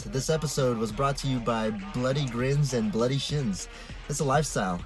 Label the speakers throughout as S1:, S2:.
S1: This episode was brought to you by Bloody Grins and Bloody Shins. It's a lifestyle.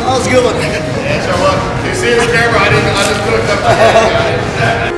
S1: That was a good one.
S2: Yeah, so look, you see the camera, I just put it up there.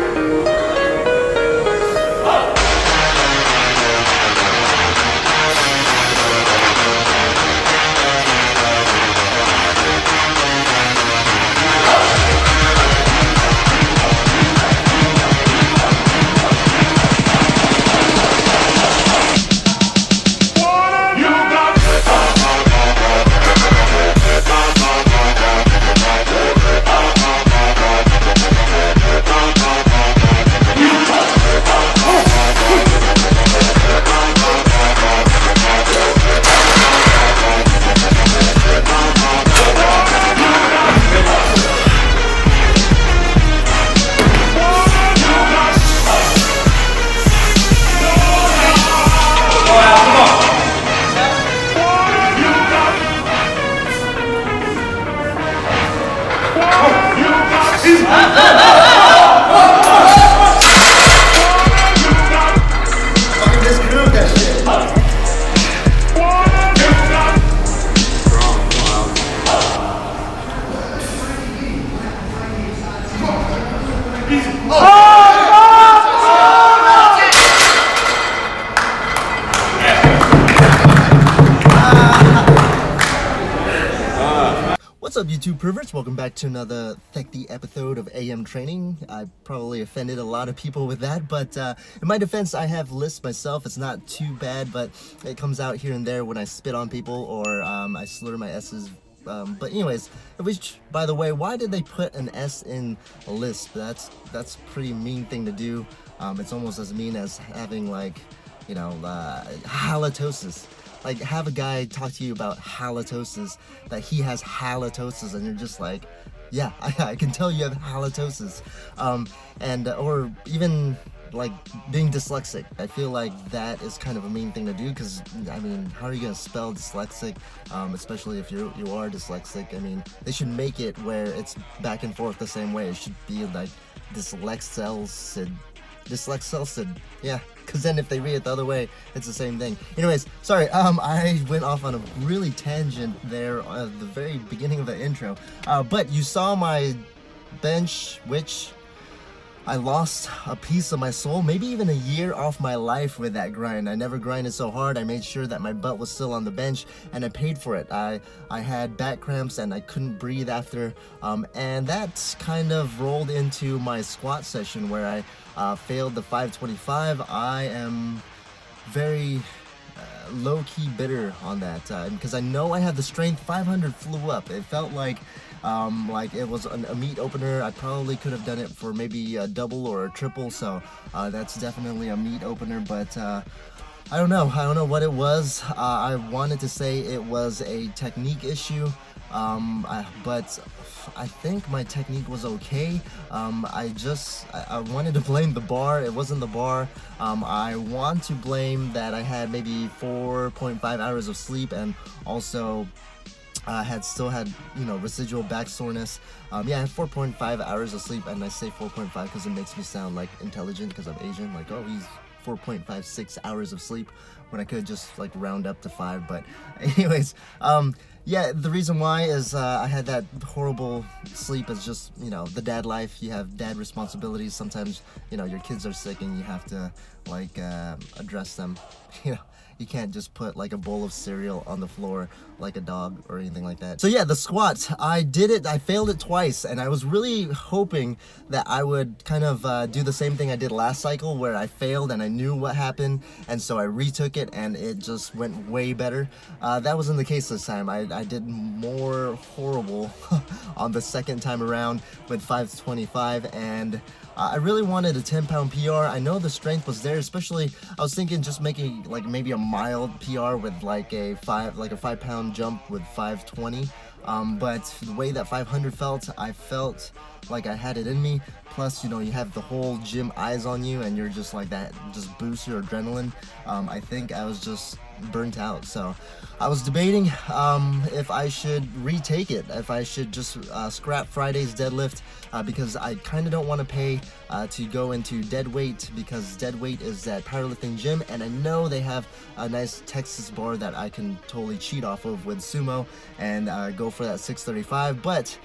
S1: What's up, YouTube perverts? Welcome back to another thick episode of AM Training. I probably offended a lot of people with that, but in my defense, I have lists myself. It's not too bad, but it comes out here and there when I spit on people or I slur my S's. But anyways, by the way, why did they put an S in a lisp? That's a pretty mean thing to do. It's almost as mean as having, like, you know, halitosis. Like, have a guy talk to you about halitosis, that he has halitosis, and you're just like, yeah, I can tell you have halitosis. Or even like being dyslexic. I feel like that is kind of a mean thing to do, because I mean, how are you gonna spell dyslexic, especially if you are dyslexic? I mean, they should make it where it's back and forth the same way. It should be like dyslexelcid, yeah, because then if they read it the other way, it's the same thing. Anyways, sorry, I went off on a really tangent there at the very beginning of the intro, but you saw my bench, which I lost a piece of my soul, maybe even a year off my life with that grind. I never grinded so hard. I made sure that my butt was still on the bench, and I paid for it. I had back cramps and I couldn't breathe after, and that kind of rolled into my squat session where I failed the 525. I am very low-key bitter on that, because I know I had the strength. 500 flew up. It felt like it was a meat opener. I probably could have done it for maybe a double or a triple, so that's definitely a meat opener, but I don't know what it was. I wanted to say it was a technique issue, but I think my technique was okay. I wanted to blame the bar. It wasn't the bar. I want to blame that I had maybe 4.5 hours of sleep, and also still had residual back soreness. Yeah, I had 4.5 hours of sleep, and I say 4.5 because it makes me sound like intelligent because I'm Asian. Like, oh, he's 4.56 hours of sleep when I could just like round up to 5. But anyways, yeah, the reason why is I had that horrible sleep is just, you know, the dad life. You have dad responsibilities. Sometimes, you know, your kids are sick and you have to like address them. You know, you can't just put like a bowl of cereal on the floor like a dog or anything like that. So yeah, the squat, I did it, I failed it twice, and I was really hoping that I would kind of do the same thing I did last cycle where I failed and I knew what happened, and so I retook it and it just went way better. That wasn't the case this time. I did more horrible on the second time around with 525, and I really wanted a 10-pound PR. I know the strength was there, especially I was thinking just making like maybe a mild PR with like a 5-pound jump with 520. But the way that 500 felt, I felt like I had it in me. Plus, you know, you have the whole gym eyes on you and you're just like that, just boosts your adrenaline. I think I was just burnt out. So I was debating if I should retake it, if I should just scrap Friday's deadlift, because I kind of don't want to pay to go into dead weight, because dead weight is that powerlifting gym, and I know they have a nice Texas bar that I can totally cheat off of with sumo and go for that 635, but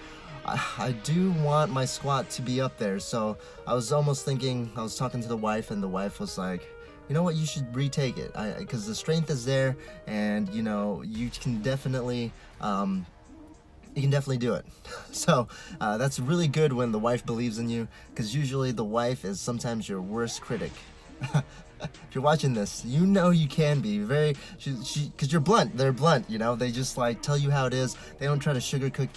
S1: I do want my squat to be up there. So I was almost thinking, I was talking to the wife, and the wife was like, you know what, you should retake it, because the strength is there, and you know, you can definitely do it. So that's really good when the wife believes in you, because usually the wife is sometimes your worst critic. If you're watching this, you know you can be very, because you're blunt. They're blunt, you know. They just like tell you how it is. They don't try to sugarcoat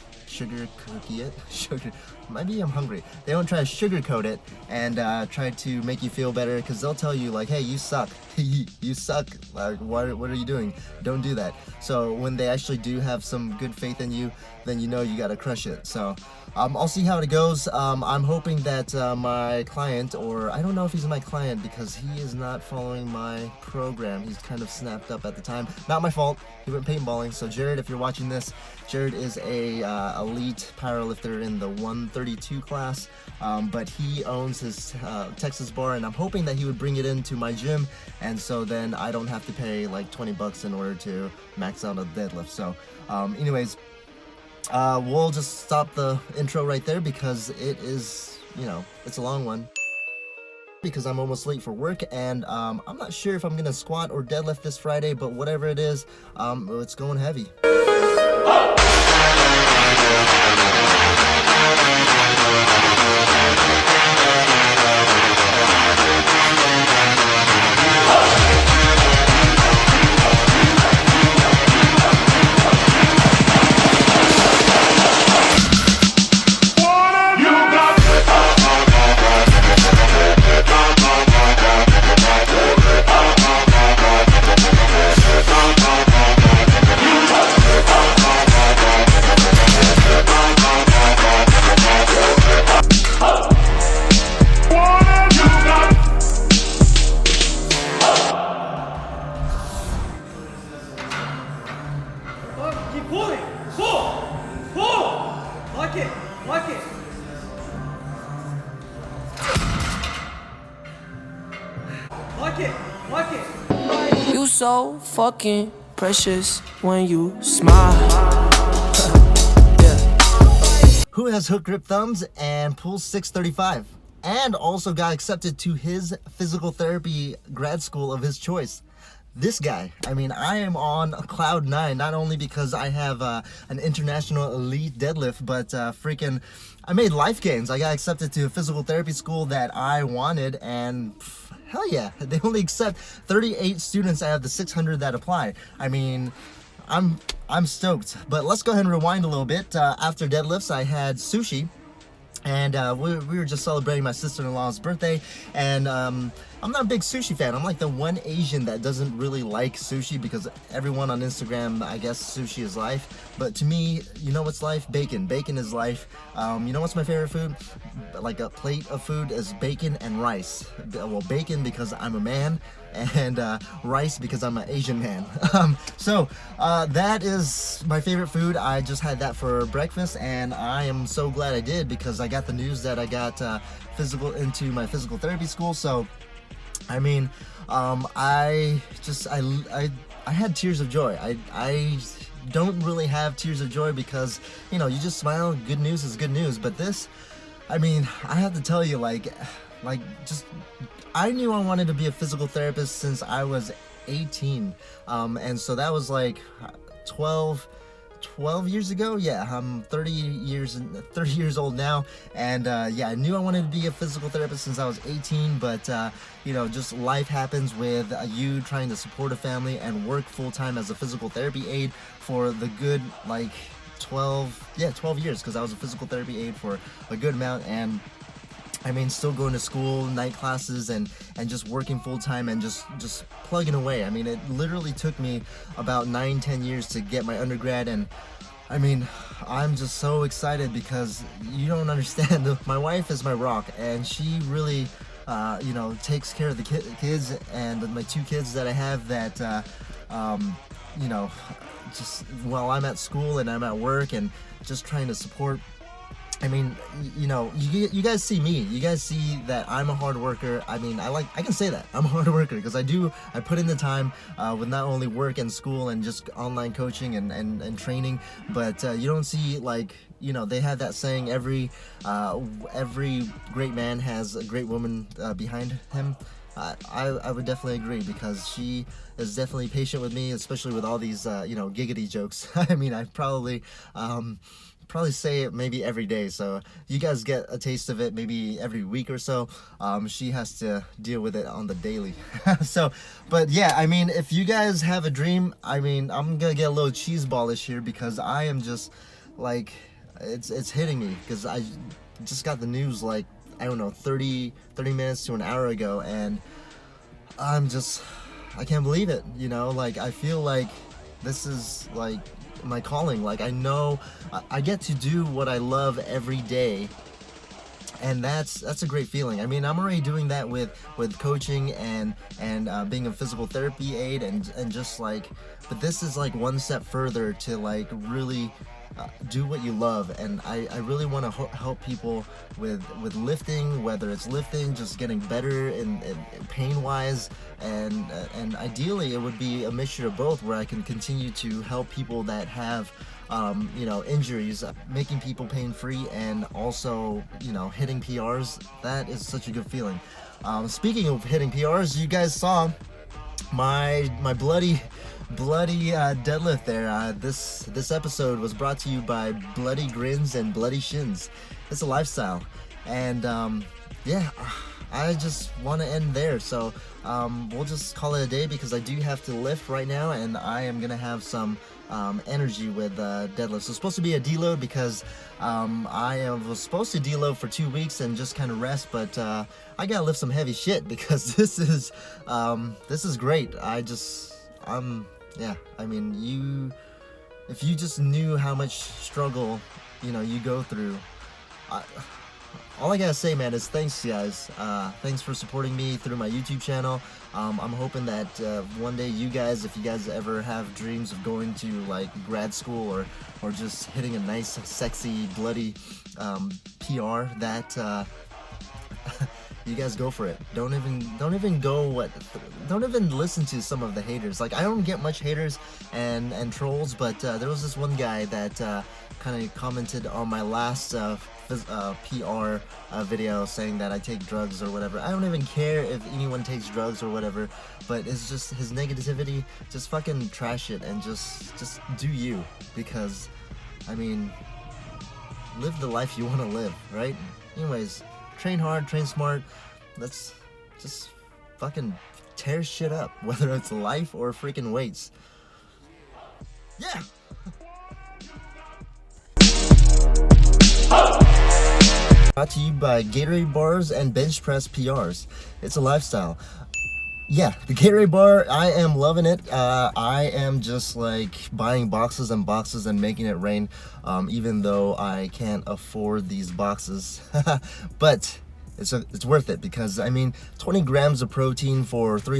S1: it. Maybe I'm hungry. They don't try to sugarcoat it and try to make you feel better, because they'll tell you like, hey, you suck. You suck. Like, what are you doing? Don't do that. So when they actually do have some good faith in you, then you know you gotta crush it. So I'll see how it goes. I'm hoping that my client, or I don't know if he's my client because he is not following my program. He's kind of snapped up at the time. Not my fault. He went paintballing. So Jared, if you're watching this, Jared is a elite powerlifter in the 132 class, but he owns his Texas bar, and I'm hoping that he would bring it into my gym, and so then I don't have to pay like 20 bucks in order to max out a deadlift. So anyways, we'll just stop the intro right there, because it is, you know, it's a long one, because I'm almost late for work, and I'm not sure if I'm gonna squat or deadlift this Friday, but whatever it is, it's going heavy.
S3: You so fucking precious when you smile.
S1: Who has hook grip thumbs and pulls 635, and also got accepted to his physical therapy grad school of his choice? This guy. I mean, I am on cloud 9, not only because I have an international elite deadlift, but freaking I made life gains. I got accepted to a physical therapy school that I wanted, and hell yeah, they only accept 38 students out of the 600 that apply. I mean, I'm stoked. But let's go ahead and rewind a little bit. After deadlifts, I had sushi, and we were just celebrating my sister-in-law's birthday, and I'm not a big sushi fan. I'm like the one Asian that doesn't really like sushi, because everyone on Instagram, I guess sushi is life. But to me, you know what's life? Bacon. Bacon is life. You know what's my favorite food? Like a plate of food is bacon and rice. Well, bacon because I'm a man, and rice because I'm an Asian man. So that is my favorite food. I just had that for breakfast, and I am so glad I did, because I got the news that I got into my physical therapy school. So I mean, I had tears of joy. I don't really have tears of joy because, you know, you just smile. Good news is good news. But this, I mean, I have to tell you, just I knew I wanted to be a physical therapist since I was 18, and so that was like 12 years ago. Yeah, I'm 30 years old now, and yeah, I knew I wanted to be a physical therapist since I was 18, but you know, just life happens with you trying to support a family and work full-time as a physical therapy aide for the good, like 12 years, because I was a physical therapy aide for a good amount. And I mean, still going to school, night classes, and just working full time and just plugging away. I mean, it literally took me about 9-10 years to get my undergrad, and I mean, I'm just so excited because you don't understand. My wife is my rock, and she really, you know, takes care of the kids and my 2 kids that I have that, you know, just while I'm at school and I'm at work and just trying to support. I mean, you know, you guys see me. You guys see that I'm a hard worker. I mean, I can say that I'm a hard worker because I put in the time with not only work and school and just online coaching and training, but you don't see, like, you know, they have that saying, every great man has a great woman behind him. I would definitely agree because she is definitely patient with me, especially with all these, you know, giggity jokes. I mean, I probably say it maybe every day, so you guys get a taste of it maybe every week or so. She has to deal with it on the daily. So, but yeah, I mean, if you guys have a dream, I mean, I'm gonna get a little cheeseballish here because I am just like, it's hitting me because I just got the news, like, I don't know, 30 minutes to an hour ago, and I can't believe it, you know. Like, I feel like this is like my calling. Like, I know I get to do what I love every day, and that's a great feeling. I mean, I'm already doing that with coaching and being a physical therapy aide and just like, but this is like one step further to like really do what you love. And I really want to help people with lifting, whether it's lifting, just getting better in pain wise, and ideally it would be a mixture of both, where I can continue to help people that have you know, injuries, making people pain free, and also, you know, hitting PRs. That is such a good feeling. Speaking of hitting PRs, you guys saw my bloody deadlift there. This episode was brought to you by Bloody Grins and Bloody Shins. It's a lifestyle, and yeah, I just want to end there. So we'll just call it a day because I do have to lift right now, and I am gonna have some energy with deadlift. So it's supposed to be a deload because I was supposed to deload for 2 weeks and just kind of rest, but I gotta lift some heavy shit because this is great. Yeah, I mean, if you just knew how much struggle, you know, you go through, all I gotta say, man, is thanks, guys. Thanks for supporting me through my YouTube channel. I'm hoping that one day you guys, if you guys ever have dreams of going to like grad school or just hitting a nice, sexy, bloody PR, that you guys go for it. Don't even listen to some of the haters. Like, I don't get much haters and trolls, but there was this one guy that kind of commented on my last PR video saying that I take drugs or whatever. I don't even care if anyone takes drugs or whatever, but it's just his negativity. Just fucking trash it and just do you, because I mean, live the life you want to live, right? Anyways, train hard, train smart. Let's just fucking tear shit up, whether it's life or freaking weights. Yeah. Brought to you by Gatorade bars and bench press PRs. It's a lifestyle. Yeah, the Gatorade bar, I am loving it. I am just like buying boxes and boxes and making it rain, even though I can't afford these boxes. But it's worth it because, I mean, 20 grams of protein for 3